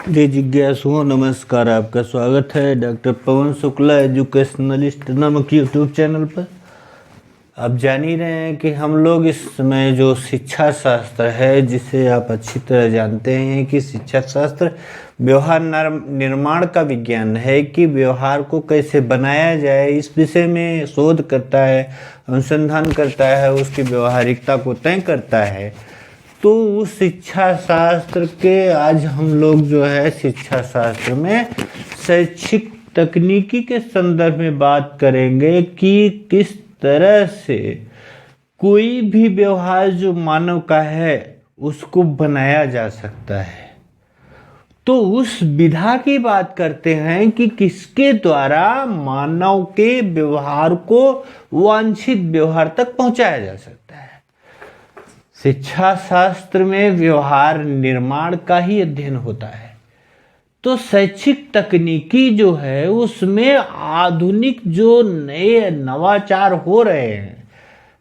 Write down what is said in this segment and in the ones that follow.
जी जिज्ञासुओं, नमस्कार। आपका स्वागत है डॉक्टर पवन शुक्ला एजुकेशनलिस्ट नामक यूट्यूब चैनल पर। आप जान ही रहे हैं कि हम लोग इस समय जो शिक्षा शास्त्र है, जिसे आप अच्छी तरह जानते हैं कि शिक्षा शास्त्र व्यवहार निर्माण का विज्ञान है कि व्यवहार को कैसे बनाया जाए, इस विषय में शोध करता है, अनुसंधान करता है, उसकी व्यवहारिकता को तय करता है। तो उस शिक्षा शास्त्र के आज हम लोग जो है शिक्षा शास्त्र में शैक्षिक तकनीकी के संदर्भ में बात करेंगे कि किस तरह से कोई भी व्यवहार जो मानव का है उसको बनाया जा सकता है। तो उस विधा की बात करते हैं कि किसके द्वारा मानव के व्यवहार को वांछित व्यवहार तक पहुंचाया जा सकता है। शिक्षा शास्त्र में व्यवहार निर्माण का ही अध्ययन होता है। तो शैक्षिक तकनीकी जो है उसमें आधुनिक जो नए नवाचार हो रहे हैं,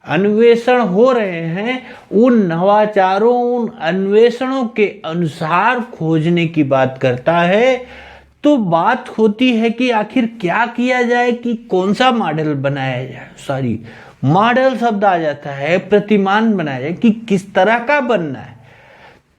अन्वेषण हो रहे हैं, उन नवाचारों, उन अन्वेषणों के अनुसार खोजने की बात करता है। तो बात होती है कि आखिर क्या किया जाए, कि कौन सा मॉडल बनाया जाए। मॉडल शब्द आ जाता है, प्रतिमान बनाया जाए कि किस तरह का बनना है।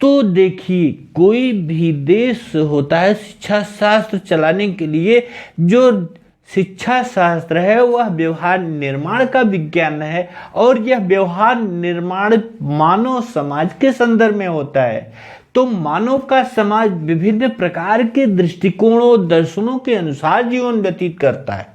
तो देखिए, कोई भी देश होता है शिक्षा शास्त्र चलाने के लिए, जो शिक्षा शास्त्र है वह व्यवहार निर्माण का विज्ञान है, और यह व्यवहार निर्माण मानव समाज के संदर्भ में होता है। तो मानव का समाज विभिन्न प्रकार के दृष्टिकोणों, दर्शनों के अनुसार जीवन व्यतीत करता है।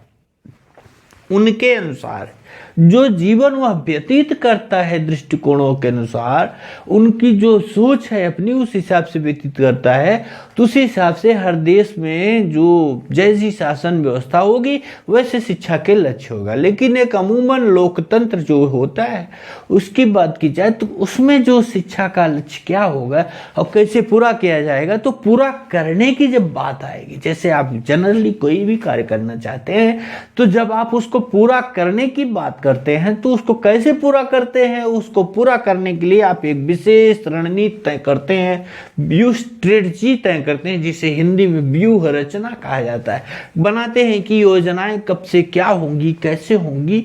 उनके अनुसार जो जीवन वह व्यतीत करता है, दृष्टिकोणों के अनुसार उनकी जो सोच है अपनी, उस हिसाब से व्यतीत करता है। तो उस हिसाब से हर देश में जो जैसी शासन व्यवस्था होगी वैसे शिक्षा के लक्ष्य होगा। लेकिन एक अमूमन लोकतंत्र जो होता है उसकी बात की जाए तो उसमें जो शिक्षा का लक्ष्य क्या होगा और कैसे पूरा किया जाएगा, तो पूरा करने की जब बात आएगी, जैसे आप जनरली कोई भी कार्य करना चाहते हैं, तो जब आप उसको पूरा करने की बात करते हैं तो उसको कैसे पूरा करते हैं, उसको पूरा करने के लिए आप एक विशेष रणनीति तय करते हैं, व्यू स्ट्रेटजी तय करते हैं, जिसे हिंदी में व्यूह रचना कहा जाता है। बनाते हैं कि योजनाएं कब से क्या होंगी, कैसे होंगी,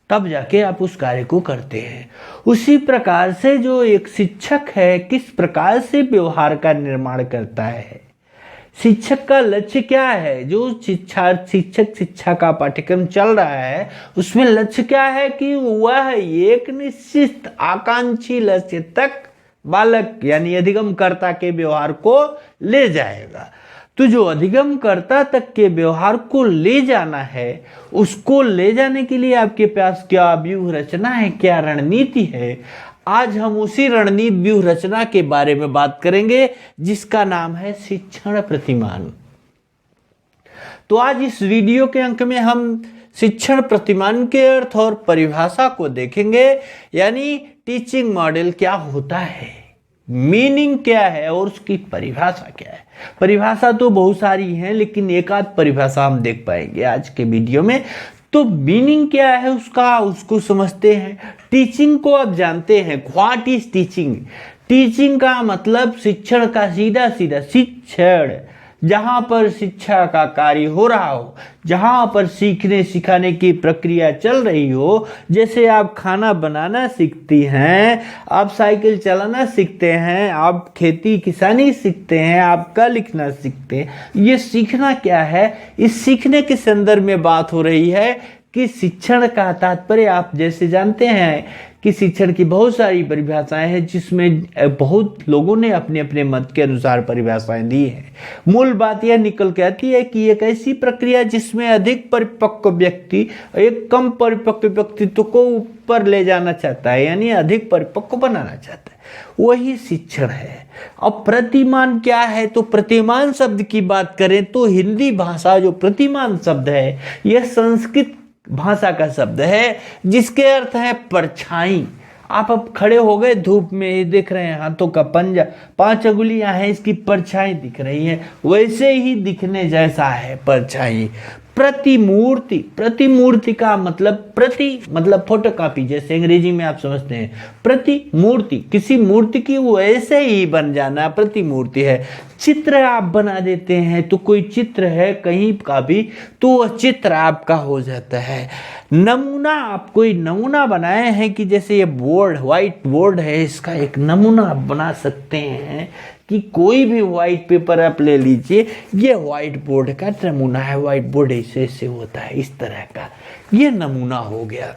तब जाके आप उस कार्य को करते हैं। उसी प्रकार से जो एक शिक्षक है किस प्रकार से व्यवहार का निर्माण करता है, शिक्षक का लक्ष्य क्या है। जो शिक्षा का पाठ्यक्रम चल रहा है उसमें लक्ष्य क्या है कि वह एक निश्चित आकांक्षी लक्ष्य तक बालक यानी अधिगमकर्ता के व्यवहार को ले जाएगा। तो जो अधिगमकर्ता तक के व्यवहार को ले जाना है, उसको ले जाने के लिए आपके पास क्या व्यूह रचना है, क्या रणनीति है। आज हम उसी रणनीति व्यूह रचना के बारे में बात करेंगे, जिसका नाम है शिक्षण प्रतिमान। तो आज इस वीडियो के अंक में हम शिक्षण प्रतिमान के अर्थ और परिभाषा को देखेंगे, यानी टीचिंग मॉडल क्या होता है, मीनिंग क्या है और उसकी परिभाषा क्या है। परिभाषा तो बहुत सारी है, लेकिन एक आध परिभाषा हम देख पाएंगे आज के वीडियो में। तो मीनिंग क्या है उसका, उसको समझते हैं। टीचिंग को आप जानते हैं, व्हाट इज टीचिंग। टीचिंग का मतलब शिक्षण का सीधा सीधा शिक्षण, जहां पर शिक्षा का कार्य हो रहा हो, जहां पर सीखने सिखाने की प्रक्रिया चल रही हो। जैसे आप खाना बनाना सीखती हैं, आप साइकिल चलाना सीखते हैं, आप खेती किसानी सीखते हैं, आप का लिखना सीखते हैं। ये सीखना क्या है, इस सीखने के संदर्भ में बात हो रही है कि शिक्षण का तात्पर्य आप जैसे जानते हैं कि शिक्षण की बहुत सारी परिभाषाएं हैं, जिसमें बहुत लोगों ने अपने अपने मत के अनुसार परिभाषाएं दी हैं। मूल बात यह निकल के आती है कि एक ऐसी प्रक्रिया जिसमें अधिक परिपक्व व्यक्ति एक कम परिपक्व व्यक्तित्व को ऊपर ले जाना चाहता है, यानी अधिक परिपक्व बनाना चाहता है, वही शिक्षण है। अब प्रतिमान क्या है, तो प्रतिमान शब्द की बात करें तो हिंदी भाषा जो प्रतिमान शब्द है यह संस्कृत भाषा का शब्द है, जिसके अर्थ है परछाई। आप अब खड़े हो गए धूप में, देख रहे हैं हाथों का पंजा, 5 अंगुलियां हैं, इसकी परछाई दिख रही है, वैसे ही दिखने जैसा है परछाई। प्रतिमूर्ति, प्रतिमूर्ति का मतलब प्रति मतलब फोटोकॉपी, जैसे अंग्रेजी में आप समझते हैं। प्रतिमूर्ति किसी मूर्ति की वैसे ही बन जाना प्रतिमूर्ति है। चित्र आप बना देते हैं, तो कोई चित्र है कहीं का भी तो वह चित्र आपका हो जाता है। नमूना, आप कोई नमूना बनाए हैं कि जैसे ये बोर्ड, व्हाइट बोर्ड है, इसका एक नमूना आप बना सकते हैं कि कोई भी व्हाइट पेपर आप ले लीजिए, ये व्हाइट बोर्ड का नमूना है, व्हाइट बोर्ड ऐसे ऐसे होता है, इस तरह का ये नमूना हो गया।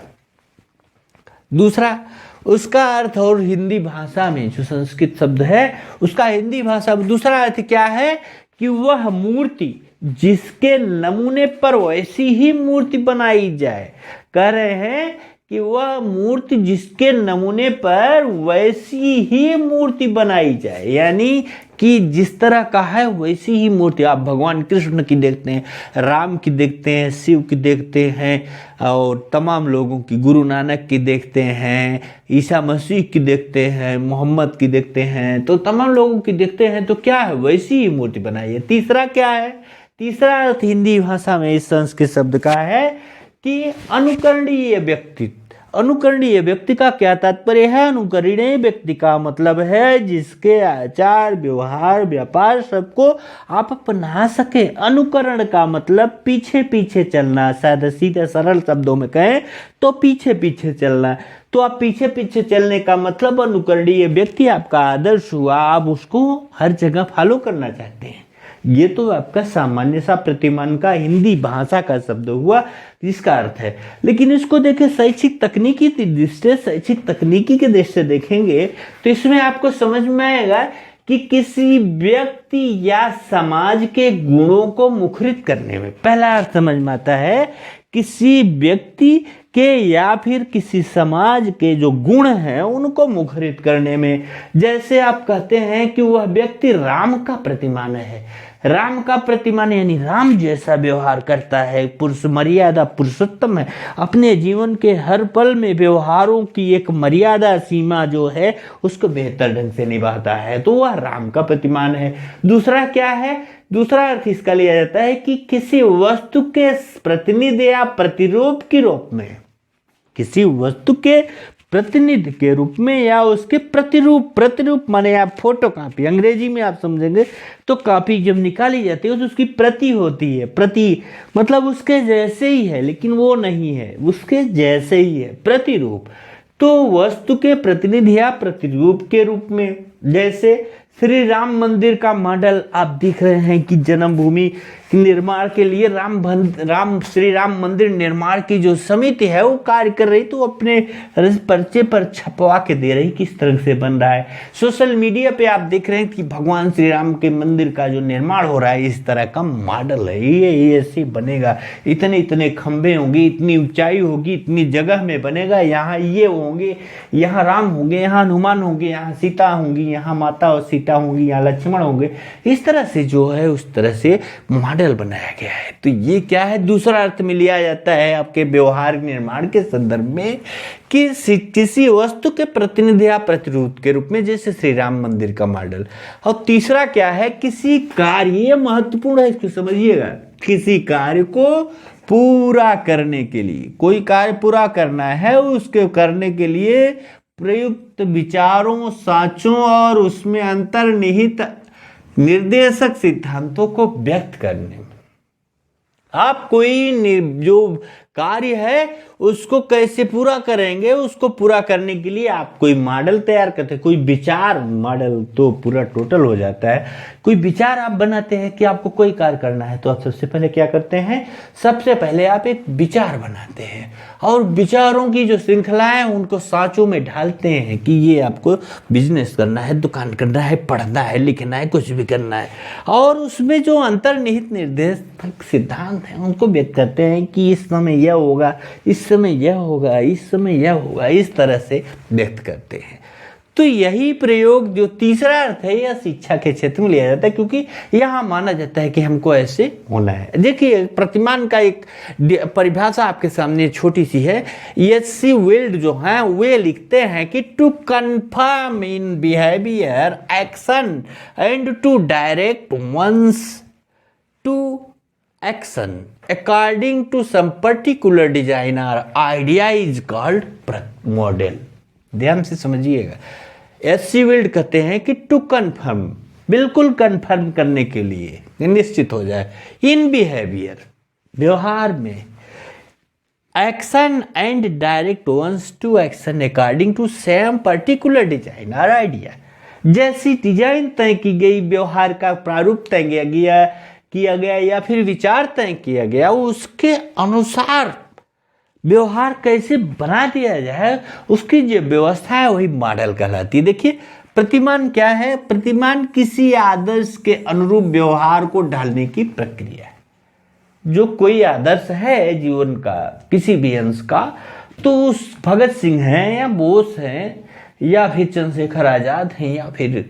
दूसरा, उसका अर्थ और हिंदी भाषा में जो संस्कृत शब्द है उसका हिंदी भाषा में दूसरा अर्थ क्या है कि वह मूर्ति जिसके नमूने पर वैसी ही मूर्ति बनाई जाए। कह रहे हैं कि वह मूर्ति जिसके नमूने पर वैसी ही मूर्ति बनाई जाए, यानी कि जिस तरह का है वैसी ही मूर्ति। आप भगवान कृष्ण की देखते हैं, राम की देखते हैं, शिव की देखते हैं और तमाम लोगों की, गुरु नानक की देखते हैं, ईसा मसीह की देखते हैं, मोहम्मद की देखते हैं, तो तमाम लोगों की देखते हैं, तो क्या है, वैसी ही मूर्ति बनाई है। तीसरा क्या है, तीसरा अर्थ हिंदी भाषा में इस संस्कृत शब्द का है कि अनुकरणीय व्यक्तित्व। अनुकरणीय व्यक्ति का क्या तात्पर्य है? अनुकरणीय व्यक्ति का मतलब है जिसके आचार व्यवहार व्यापार सबको आप अपना सके। अनुकरण का मतलब पीछे पीछे चलना, सादा सीधा सरल शब्दों में कहें तो पीछे पीछे चलना। तो आप पीछे पीछे चलने का मतलब अनुकरणीय व्यक्ति आपका आदर्श हुआ, आप उसको हर जगह फॉलो करना चाहते हैं। ये तो आपका सामान्य सा प्रतिमान का हिंदी भाषा का शब्द हुआ जिसका अर्थ है। लेकिन इसको देखें शैक्षिक तकनीकी दृष्टि, शैक्षिक तकनीकी के दृष्टि से देखेंगे तो इसमें आपको समझ में आएगा कि किसी व्यक्ति या समाज के गुणों को मुखरित करने में पहला अर्थ समझ में आता है। किसी व्यक्ति के या फिर किसी समाज के जो गुण हैं उनको मुखरित करने में, जैसे आप कहते हैं कि वह व्यक्ति राम का प्रतिमान है, राम का प्रतिमान यानी राम जैसा व्यवहार करता है, पुरुष मर्यादा पुरुषोत्तम है, अपने जीवन के हर पल में व्यवहारों की एक मर्यादा सीमा जो है उसको बेहतर ढंग से निभाता है, तो वह राम का प्रतिमान है। दूसरा क्या है, दूसरा अर्थ इसका लिया जाता है कि किसी वस्तु के प्रतिनिधि या प्रतिरूप के रूप में, किसी वस्तु के प्रतिनिधि के रूप में या उसके प्रतिरूप, प्रतिरूप माने आप फोटो कॉपी, अंग्रेजी में आप समझेंगे तो कॉपी जब निकाली जाती है तो उसकी प्रति होती है, प्रति मतलब उसके जैसे ही है लेकिन वो नहीं है, उसके जैसे ही है, प्रतिरूप। तो वस्तु के प्रतिनिधि या प्रतिरूप के रूप में, जैसे श्री राम मंदिर का मॉडल आप देख रहे हैं कि जन्मभूमि निर्माण के लिए श्री राम मंदिर निर्माण की जो समिति है वो कार्य कर रही, तो अपने पर्चे पर छपवा के दे रही किस तरह से बन रहा है। सोशल मीडिया पे आप देख रहे हैं कि भगवान श्री राम के मंदिर का जो निर्माण हो रहा है इस तरह का मॉडल है, ये ऐसे बनेगा, इतने इतने खंभे होंगे, इतनी ऊंचाई होगी, इतनी जगह में बनेगा, यहाँ ये होंगे, यहाँ राम होंगे, यहाँ हनुमान होंगे, यहाँ सीता होंगी, यहाँ माता और सीता होंगी, यहाँ लक्ष्मण होंगे, इस तरह से जो है उस तरह से मॉडल बनाया गया है। तो ये क्या है, दूसरा अर्थ में लिया जाता है आपके व्यवहार निर्माण के संदर्भ में कि किसी वस्तु के प्रतिनिधि या प्रतिरूप के रूप में, जैसे श्री राम मंदिर का मॉडल। और तीसरा क्या है, किसी कार्य, ये महत्वपूर्ण है, इसको समझिएगा, किसी कार्य को पूरा करने के लिए, कोई कार्य पूरा करना है उसके करने के लिए प्रयुक्त विचारों, साचों और उसमें अंतर्निहित निर्देशक सिद्धांतों को व्यक्त करने में। आप कोई जो कार्य है उसको कैसे पूरा करेंगे, उसको पूरा करने के लिए आप कोई मॉडल तैयार करते हैं, कोई विचार, मॉडल तो पूरा टोटल हो जाता है, कोई विचार आप बनाते हैं कि आपको कोई कार्य करना है, तो आप सबसे पहले क्या करते हैं, सबसे पहले आप एक विचार बनाते हैं और विचारों की जो श्रृंखला है उनको साँचों में ढालते हैं कि ये आपको बिजनेस करना है, दुकान करना है, पढ़ना है, लिखना है, कुछ भी करना है, और उसमें जो अंतर्निहित निर्देशक सिद्धांत हैं उनको व्यक्त करते हैं कि इस समय यह होगा, इस समय यह होगा, इस समय यह होगा, इस तरह से व्यक्त करते हैं। तो यही प्रयोग जो तीसरा अर्थ है यह शिक्षा के क्षेत्र में लिया जाता है, क्योंकि यहाँ माना जाता है कि हमको ऐसे होना है। देखिए प्रतिमान का एक परिभाषा आपके सामने छोटी सी है। एच.सी. वेल्ड जो हैं वे लिखते हैं कि to confirm in behaviour action and to direct one's to action according to some particular design or idea is called model। ध्यान से समझिएगा। एच.सी. वेल्ड कहते हैं कि टू कन्फर्म, बिल्कुल कंफर्म करने के लिए निश्चित हो जाए। इन बिहेवियर, व्यवहार में, action and direct one's to action according to same particular design और आइडिया। जैसी डिजाइन तय की गई, व्यवहार का प्रारूप तय किया गया या फिर विचार तय किया गया, उसके अनुसार व्यवहार कैसे बना दिया जाए, उसकी जो व्यवस्था है वही मॉडल कहलाती है। देखिए प्रतिमान क्या है? प्रतिमान किसी आदर्श के अनुरूप व्यवहार को ढालने की प्रक्रिया है। जो कोई आदर्श है जीवन का, किसी भी अंश का, तो उस भगत सिंह हैं या बोस हैं या फिर चंद्रशेखर आजाद हैं या फिर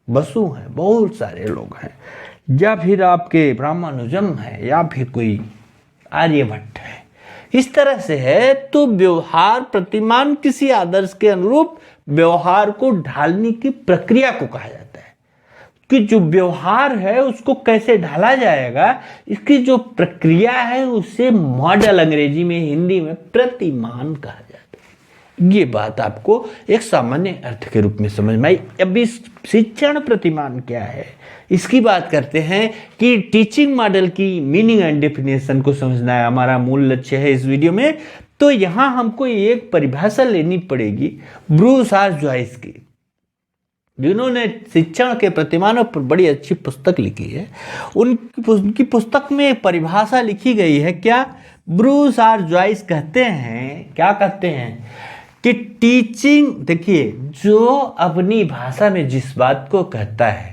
बसु हैं, बहुत सारे लोग हैं, या फिर आपके रामानुजम है या फिर कोई आर्यभट्ट है, इस तरह से है। तो व्यवहार प्रतिमान किसी आदर्श के अनुरूप व्यवहार को ढालने की प्रक्रिया को कहा जाता है। कि जो व्यवहार है उसको कैसे ढाला जाएगा, इसकी जो प्रक्रिया है उसे मॉडल, अंग्रेजी में, हिंदी में प्रतिमान कहा जाता है। ये बात आपको एक सामान्य अर्थ के रूप में समझ में आई। अब इस शिक्षण प्रतिमान क्या है इसकी बात करते हैं कि टीचिंग मॉडल की मीनिंग एंड डेफिनेशन को समझना है हमारा मूल लक्ष्य है इस वीडियो में। तो यहां हमको एक परिभाषा लेनी पड़ेगी ब्रूस आर जॉयस की, जिन्होंने शिक्षण के प्रतिमानों पर बड़ी अच्छी पुस्तक लिखी है। उनकी पुस्तक में एक परिभाषा लिखी गई है। क्या? ब्रूस आर जॉयस कहते हैं, क्या कहते हैं कि टीचिंग, देखिए, जो अपनी भाषा में जिस बात को कहता है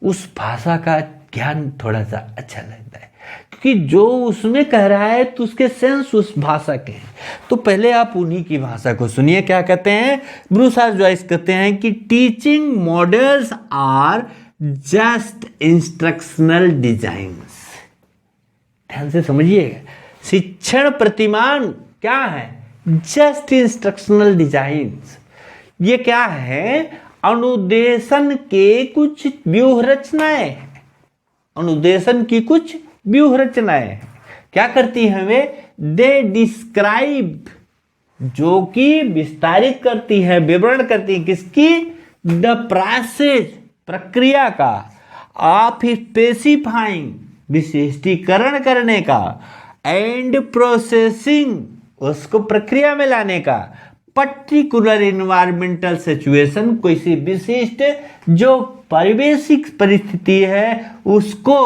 उस भाषा का ज्ञान थोड़ा सा अच्छा लगता है, क्योंकि जो उसमें कह रहा है तो उसके सेंस उस भाषा के हैं। तो पहले आप उन्हीं की भाषा को सुनिए। क्या कहते हैं? ब्रूस आर जॉयस कहते हैं कि teaching models are just instructional designs. ध्यान से समझिएगा, शिक्षण प्रतिमान क्या है? Just instructional designs. ये क्या है? अनुदेशन के कुछ व्यूह रचनाएं हैं। अनुदेशन की कुछ व्यूह रचनाएं हैं। क्या करती है वे? दे डिस्क्राइब, जो कि विस्तारित करती है, विवरण करती है किसकी? द प्रोसेस, प्रक्रिया का, ऑफ स्पेसिफाइंग, विशिष्टीकरण करने का, एंड प्रोसेसिंग, उसको प्रक्रिया में लाने का, पर्टिकुलर इन्वायरमेंटल सिचुएशन, कोई विशिष्ट जो पारिवेशिक परिस्थिति है उसको,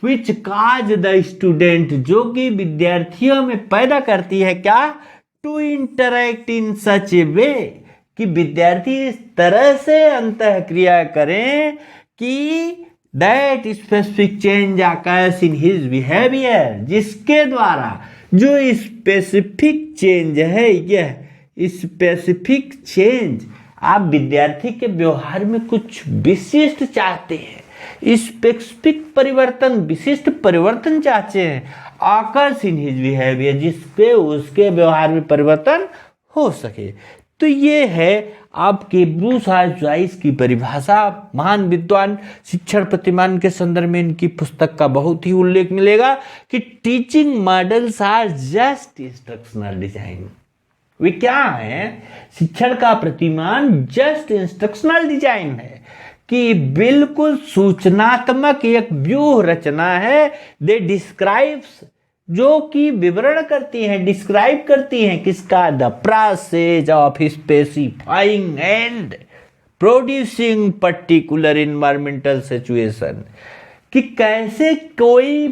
विच काज द स्टूडेंट, जो कि विद्यार्थियों में पैदा करती है क्या? To interact in such a वे, कि विद्यार्थी इस तरह से अंतः क्रिया करें कि that specific change occurs in his behaviour, जिसके द्वारा जो स्पेसिफिक चेंज है, यह स्पेसिफिक चेंज, आप विद्यार्थी के व्यवहार में कुछ विशिष्ट चाहते हैं, स्पेसिफिक परिवर्तन, विशिष्ट परिवर्तन चाहते हैं, आकर्स इन हिज बिहेवियर, जिसपे उसके व्यवहार में परिवर्तन हो सके। तो ये है आपके ब्रूस आर जॉयस की परिभाषा। महान विद्वान शिक्षण प्रतिमान के संदर्भ में इनकी पुस्तक का बहुत ही उल्लेख मिलेगा कि teaching models are just instructional design. वे क्या है? शिक्षण का प्रतिमान जस्ट इंस्ट्रक्शनल डिजाइन है, कि बिल्कुल सूचनात्मक एक व्यूह रचना है। दे डिस्क्राइब्स, जो कि विवरण करती हैं, डिस्क्राइब करती हैं किसका? The process of specifying and producing particular environmental situation, कि कैसे कोई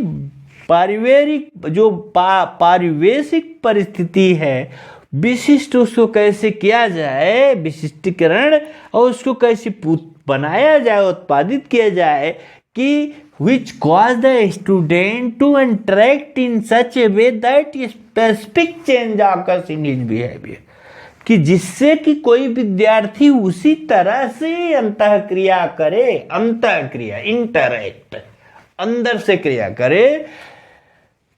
पारिवारिक जो पारिवेशिक परिस्थिति है विशिष्ट, उसको कैसे किया जाए विशिष्टीकरण, और उसको कैसे बनाया जाए, उत्पादित किया जाए, कि which cause the student to interact in such a way that specific change occurs in his behavior, कि जिससे कि कोई विद्यार्थी उसी तरह से अंतः क्रिया करे, अंतः क्रिया, इंटरैक्ट, अंदर से क्रिया करे,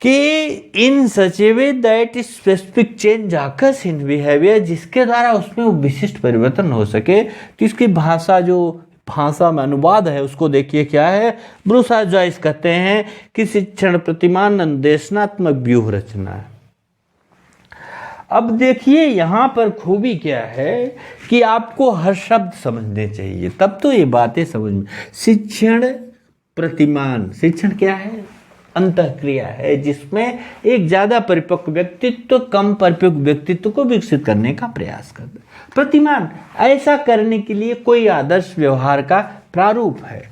कि in such a way that specific change occurs in behavior, जिसके द्वारा उसमें विशिष्ट परिवर्तन हो सके। तो इसकी भाषा, जो भाषा में अनुवाद है, उसको देखिए क्या है। ब्रूस आर जॉयस कहते हैं कि शिक्षण प्रतिमान अनुदेशनात्मक व्यूह रचना है। अब देखिए यहाँ पर खूबी क्या है कि आपको हर शब्द समझने चाहिए, तब तो ये बातें समझ में। शिक्षण प्रतिमान, शिक्षण क्या है? अंतःक्रिया है जिसमें एक ज़्यादा परिपक्व व्यक्तित्व कम परिपक्व व्यक्तित्व को विकसित करने का प्रयास करता है। प्रतिमान ऐसा करने के लिए कोई आदर्श व्यवहार का प्रारूप है।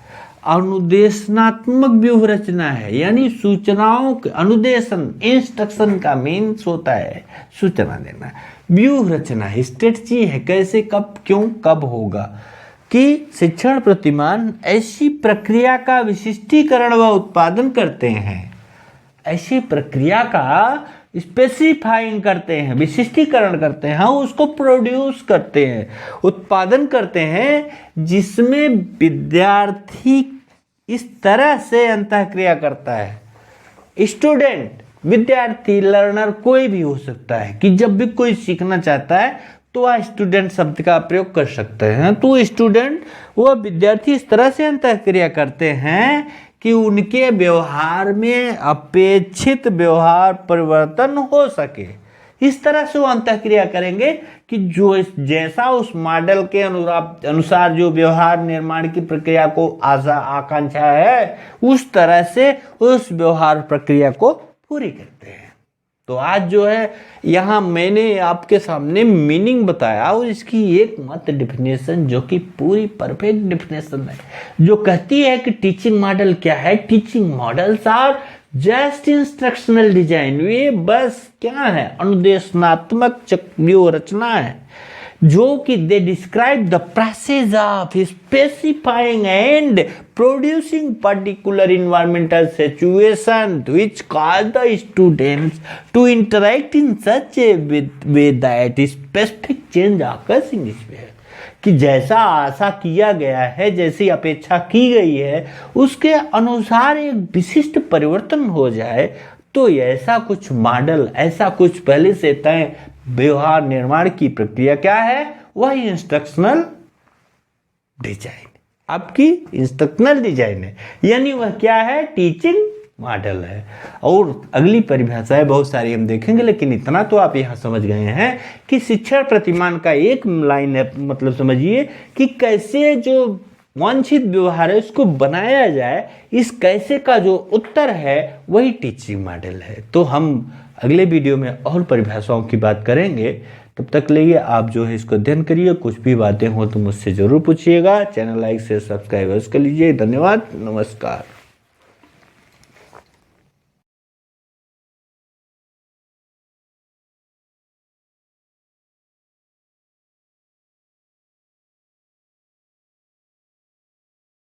अनुदेशनात्मक व्यूह रचना है, यानी सूचनाओं के अनुदेशन, इंस्ट्रक्शन का मीन्स होता है सूचना देना। व्यूह रचना स्ट्रेटजी है, कैसे, कब, क्यों, कब होगा। कि शिक्षण प्रतिमान ऐसी प्रक्रिया का विशिष्टीकरण व उत्पादन करते हैं, ऐसी प्रक्रिया का स्पेसिफाइंग करते हैं, विशिष्टीकरण करते हैं, उसको प्रोड्यूस करते हैं, उत्पादन करते हैं, जिसमें विद्यार्थी इस तरह से अंतःक्रिया करता है। स्टूडेंट, विद्यार्थी, लर्नर कोई भी हो सकता है कि जब भी कोई सीखना चाहता है तो वह स्टूडेंट शब्द का प्रयोग कर सकते हैं। तो स्टूडेंट वह विद्यार्थी इस तरह से अंतःक्रिया करते हैं कि उनके व्यवहार में अपेक्षित व्यवहार परिवर्तन हो सके। इस तरह से वो अंतःक्रिया करेंगे कि जो जैसा उस मॉडल के अनुसार जो व्यवहार निर्माण की प्रक्रिया को आकांक्षा है, उस तरह से उस व्यवहार प्रक्रिया को पूरी करते हैं। तो आज जो है यहाँ मैंने आपके सामने मीनिंग बताया और इसकी एकमात्र डिफिनेशन जो कि पूरी परफेक्ट डिफिनेशन है, जो कहती है कि टीचिंग मॉडल क्या है। Teaching models are just instructional design. वे बस क्या है? अनुदेशनात्मक व्यूह रचना है, जो कि they describe the process of specifying and producing particular environmental situation which cause the students to interact in such a way that specific change occurs in this way। कि जैसा आशा किया गया है, जैसी अपेक्षा की गई है, उसके अनुसार एक विशिष्ट परिवर्तन हो जाए, तो ऐसा कुछ मॉडल, ऐसा कुछ पहले से तय व्यवहार निर्माण की प्रक्रिया क्या है? वह इंस्ट्रक्शनल डिजाइन, आपकी इंस्ट्रक्शनल डिजाइन है, यानी वह क्या है? टीचिंग मॉडल है। और अगली परिभाषाएं बहुत सारी हम देखेंगे, लेकिन इतना तो आप यहाँ समझ गए हैं कि शिक्षण प्रतिमान का एक लाइन है, मतलब समझिए कि कैसे जो वांछित व्यवहार है उसको बनाया जाए। इस कैसे का जो उत्तर है वही टीचिंग मॉडल है। तो हम अगले वीडियो में और परिभाषाओं की बात करेंगे। तब तक लिए आप जो है इसको अध्ययन करिए। कुछ भी बातें हो तो मुझसे जरूर पूछिएगा। चैनल लाइक से सब्सक्राइब कर लीजिए। धन्यवाद, नमस्कार।